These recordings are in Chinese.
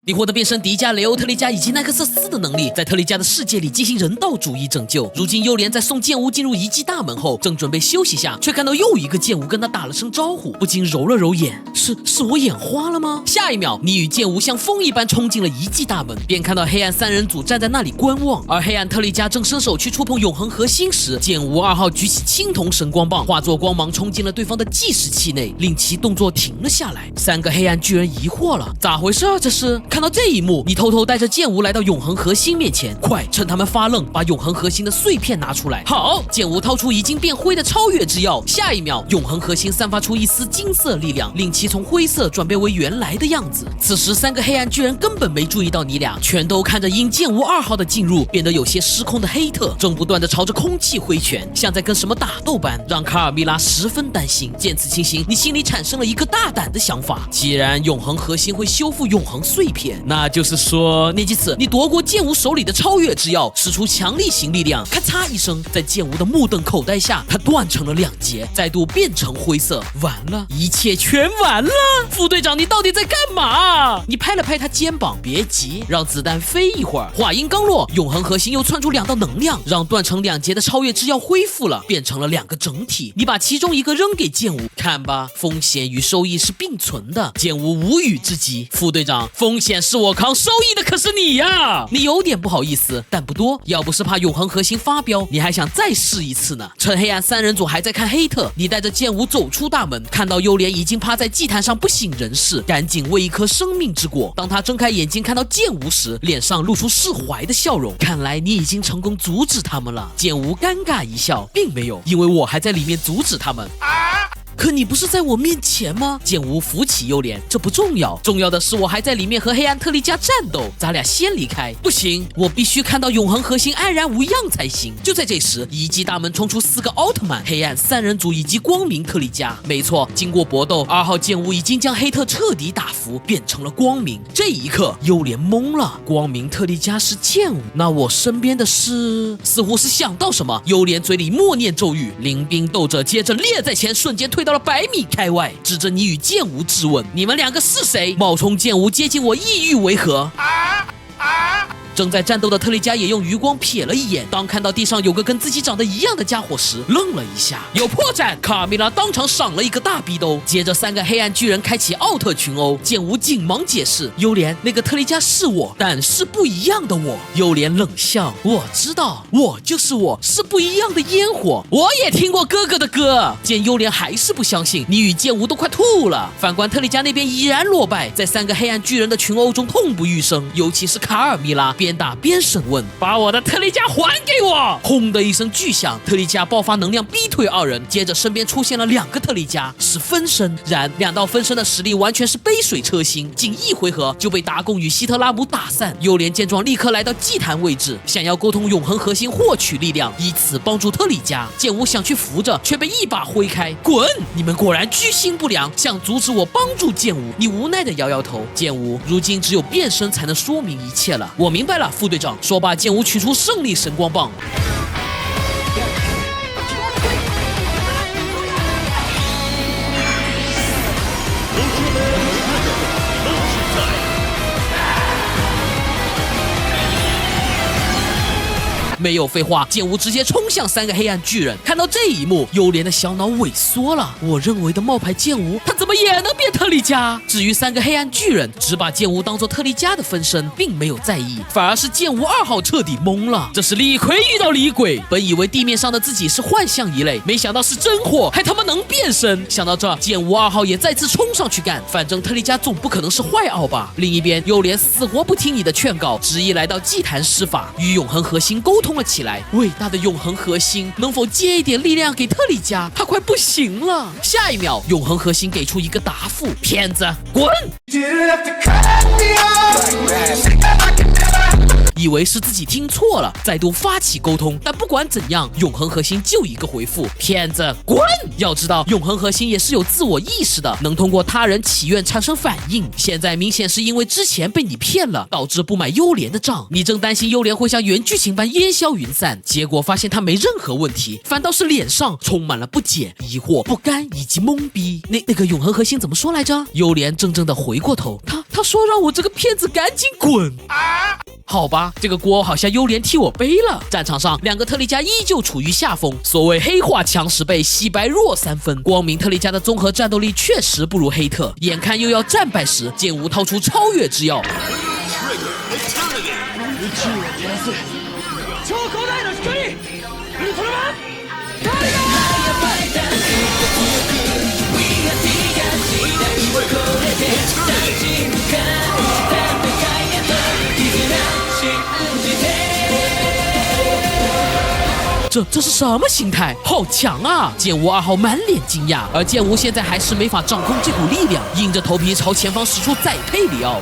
你获得变身迪迦、雷欧、特利迦以及奈克瑟斯的能力，在特利迦的世界里进行人道主义拯救。如今幽莲在送剑无进入遗迹大门后，正准备休息下，却看到又一个剑无跟他打了声招呼，不禁揉了揉眼，是我眼花了吗？下一秒，你与剑无像风一般冲进了遗迹大门，便看到黑暗三人组站在那里观望，而黑暗特利迦正伸手去触碰永恒核心时，剑无2号举起青铜神光棒，化作光芒冲进了对方的计时器内，令其动作停了下来。三个黑暗巨人疑惑了，咋回事啊？这是？看到这一幕，你偷偷带着剑无来到永恒核心面前，快趁他们发愣，把永恒核心的碎片拿出来。好，剑无掏出已经变灰的超越之药，下一秒，永恒核心散发出一丝金色力量，令其从灰色转变为原来的样子。此时，三个黑暗巨人根本没注意到你俩，全都看着因剑无2号的进入变得有些失控的黑特，正不断的朝着空气挥拳，像在跟什么打斗般，让卡尔米拉十分担心。见此情形，你心里产生了一个大胆的想法：既然永恒核心会修复永恒碎片，那就是说，念及此，你夺过剑无手里的超越之药，使出强力型力量，咔嚓一声，在剑无的目瞪口呆下，它断成了2截，再度变成灰色。完了，一切全完了！副队长，你到底在干嘛？你拍了拍他肩膀，别急，让子弹飞一会儿。话音刚落，永恒核心又窜出2道能量，让断成2截的超越之药恢复了，变成了2个整体。你把其中一个扔给剑无，看吧，风险与收益是并存的。剑无无语至极，副队长，风险是我扛，收益的可是你呀！你有点不好意思，但不多。要不是怕永恒核心发飙，你还想再试一次呢。趁黑暗三人组还在看黑特，你带着剑无走出大门，看到幽莲已经趴在祭坛上不省人事，赶紧喂一颗生命之果。当他睁开眼睛看到剑无时，脸上露出释怀的笑容。看来你已经成功阻止他们了。剑无尴尬一笑，并没有，因为我还在里面阻止他们。可你不是在我面前吗？剑无扶起幽莲，这不重要，重要的是我还在里面和黑暗特利迦战斗，咱俩先离开。不行，我必须看到永恒核心安然无恙才行。就在这时，遗迹大门冲出4个奥特曼、黑暗三人组以及光明特利迦。没错，经过搏斗，2号剑无已经将黑特彻底打服，变成了光明。这一刻，幽莲懵了，光明特利迦是剑无，那我身边的是……似乎是想到什么，幽莲嘴里默念咒语，临兵斗者接着列在前，瞬间退到了100米开外，指着你与剑无质问：你们2个是谁？冒充剑无接近我，意欲为何？正在战斗的特利迦也用余光瞥了一眼，当看到地上有个跟自己长得一样的家伙时，愣了一下。有破绽！卡尔米拉当场赏了一个大逼兜。接着3个黑暗巨人开启奥特群殴，剑无紧忙解释：幽莲，那个特利迦是我，但是不一样的我。幽莲冷笑：我知道，我就是我，是不一样的烟火。我也听过哥哥的歌。见幽莲还是不相信，你与剑无都快吐了。反观特利迦那边已然落败，在3个黑暗巨人的群殴中痛不欲生，尤其是卡尔米拉边打边审问：把我的特利迦还给我！轰的一声巨响，特利迦爆发能量逼退2人，接着身边出现了2个特利迦，是分身。然2道分身的实力完全是杯水车薪，仅1回合就被达贡与希特拉姆打散。幽莲见状立刻来到祭坛位置，想要沟通永恒核心获取力量，以此帮助特利迦。剑无想去扶着，却被一把挥开。滚！你们果然居心不良，想阻止我帮助剑无。你无奈的摇摇头。剑无，如今只有变身才能说明一切了。我明白了，副队长。说罢，剑无取出胜利神光棒。没有废话，剑无直接冲向3个黑暗巨人。看到这一幕，幽莲的小脑萎缩了。我认为的冒牌剑无，他怎么也能变特利迦？至于3个黑暗巨人，只把剑无当作特利迦的分身，并没有在意，反而是剑无2号彻底懵了。这是李逵遇到李鬼，本以为地面上的自己是幻象一类，没想到是真货，还他妈能变身。想到这，剑无2号也再次冲上去干，反正特利迦总不可能是坏奥吧。另一边，幽莲死活不听你的劝告，执意来到祭坛施法，与永恒核心沟通了起来。伟大的永恒核心，能否借一点力量给特利迦？他快不行了。下一秒，永恒核心给出一个答复：骗子，滚！以以为是自己听错了，再度发起沟通。但不管怎样，永恒核心就一个回复：骗子，滚！要知道，永恒核心也是有自我意识的，能通过他人祈愿产生反应。现在明显是因为之前被你骗了，导致不买优莲的账。你正担心优莲会像原剧情般烟消云散，结果发现他没任何问题，反倒是脸上充满了不解、疑惑、不甘以及懵逼。那个永恒核心怎么说来着？优莲怔怔的回过头，他说让我这个骗子赶紧滚。好吧，这个锅好像优莲替我背了。战场上，两个特利迦依旧处于下风。所谓黑化强10倍，洗白弱3分。光明特利迦的综合战斗力确实不如黑特，眼看又要战败时，剑无掏出超越之药。超高大的光，ウルトラマンタイガー！这是什么心态？好强啊！剑无2号满脸惊讶，而剑无现在还是没法掌控这股力量，硬着头皮朝前方使出宰配里奥。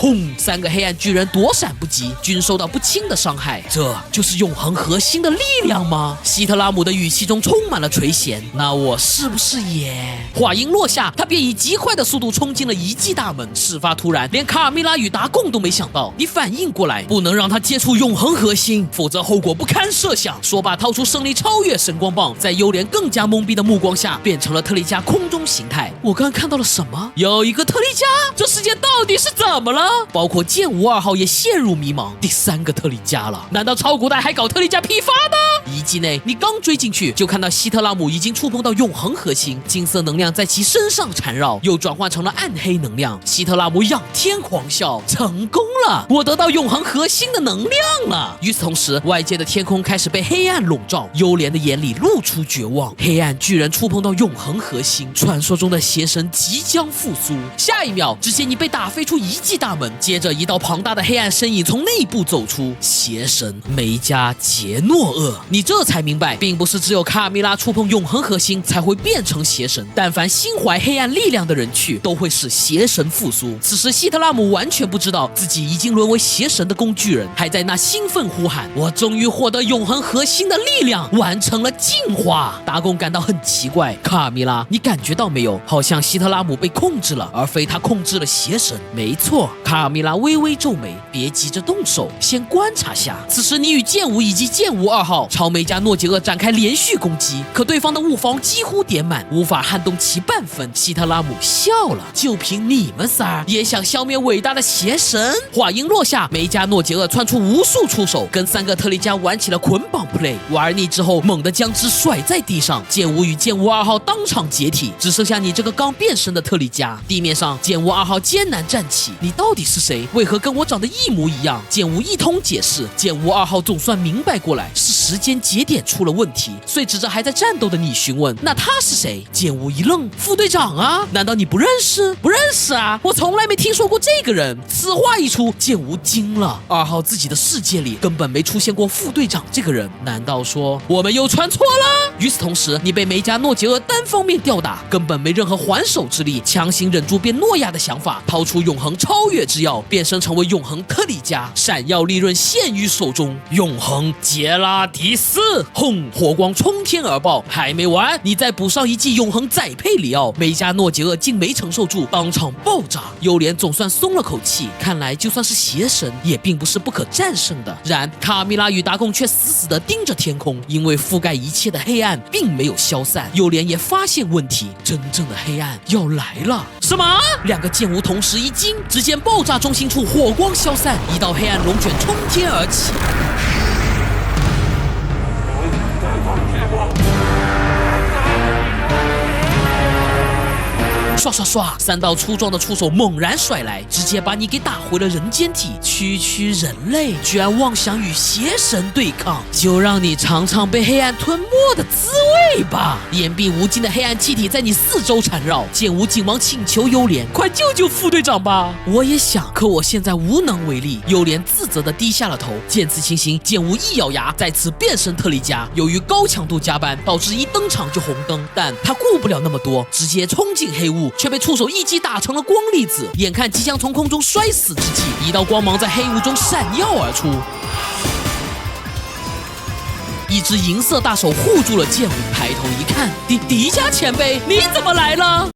轰！3个黑暗巨人躲闪不及，均受到不轻的伤害。这就是永恒核心的力量吗？希特拉姆的语气中充满了垂涎。那我是不是也……话音落下，他便以极快的速度冲进了遗迹大门。事发突然，连卡米拉与达贡都没想到。你反应过来，不能让他接触永恒核心，否则后果不堪设想。说罢，掏出胜利超越神光棒，在优莲更加懵逼的目光下，变成了特利迦空中形态。我刚看到了什么？有一个特利迦，这世界到底是怎么了？包括剑无2号也陷入迷茫。第3个特利迦了，难道超古代还搞特利迦批发呢？遗迹内，你刚追进去，就看到希特拉姆已经触碰到永恒核心，金色能量在其身上缠绕，又转换成了暗黑能量。希特拉姆仰天狂笑，成功了！我得到永恒核心的能量了。与此同时，外界的天空开始被黑暗笼罩，优莲的眼里露出绝望。黑暗巨人触碰到永恒核心，传说中的邪神即将复苏。下一秒，只见你被打飞出遗迹大门，接着一道庞大的黑暗身影从内部走出，邪神梅加杰诺厄。你这才明白，并不是只有卡米拉触碰永恒核心才会变成邪神，但凡心怀黑暗力量的人去，都会使邪神复苏。此时希特拉姆完全不知道自己已经沦为邪神的工具人，还在那兴奋呼喊：我终于获得永恒核心的力量，完成了进化。达贡感到很奇怪，卡米拉，你感觉到没有？好像希特拉姆被控制了，而非他控制了邪神。没错，卡米拉微微皱眉，别急着动手，先观察下。此时你与剑无以及剑无2号朝梅加诺杰厄展开连续攻击，可对方的物防几乎点满，无法撼动其半分。希特拉姆笑了，就凭你们仨也想消灭伟大的邪神？话音落下，梅加诺杰厄窜出无数出手，跟3个特利迦玩起了捆绑 play。玩腻之后，猛地将之甩在地上，剑无与剑无2号当场解体，只剩下你这个刚变身的特利迦。地面上，剑无2号艰难站起，你到底是谁？为何跟我长得一模一样？剑无一通解释，剑无2号总算明白过来，是时间节点出了问题，遂指着还在战斗的你询问：那他是谁？剑无一愣：副队长啊，难道你不认识？不认识啊，我从来没听说过这个人。此话一出，剑无惊了，2号自己的世界里根本没出现过副队长这个人，难道说我们又传错了？与此同时，你被梅加诺杰厄单方面吊打，根本没任何还手之力，强行忍住变诺亚的想法，掏出永恒超越之药，变身成为永恒特利迦，闪耀利刃现于手中，永恒杰拉迪斯！轰！火光冲天而爆，还没完，你再补上一记永恒宰配里奥，梅加诺杰厄竟没承受住，当场爆炸。优莲总算松了口气，看来就算是邪神，也并不是不可战胜的。然卡米拉与达贡却死死地盯着天空，因为覆盖一切的黑暗并没有消散。优莲也发现问题，真正的黑暗要来了。什么？2个剑无同时一惊，只见爆炸中心处火光消散，一道黑暗龙卷冲天而起。刷刷刷，3道粗壮的触手猛然甩来，直接把你给打回了人间体。区区人类居然妄想与邪神对抗，就让你尝尝被黑暗吞没的滋味吧！言必无尽的黑暗气体在你四周缠绕，剑无景王请求幽莲快救救副队长吧！我也想，可我现在无能为力。幽莲自责地低下了头。见此情形，剑无一咬牙，再次变身特利迦。由于高强度加班，导致一登场就红灯，但他顾不了那么多，直接冲进黑雾，却被触手一击打成了光粒子。眼看即将从空中摔死之际，一道光芒在黑雾中闪耀而出。一只银色大手护住了剑舞，抬头一看，迪迦前辈，你怎么来了？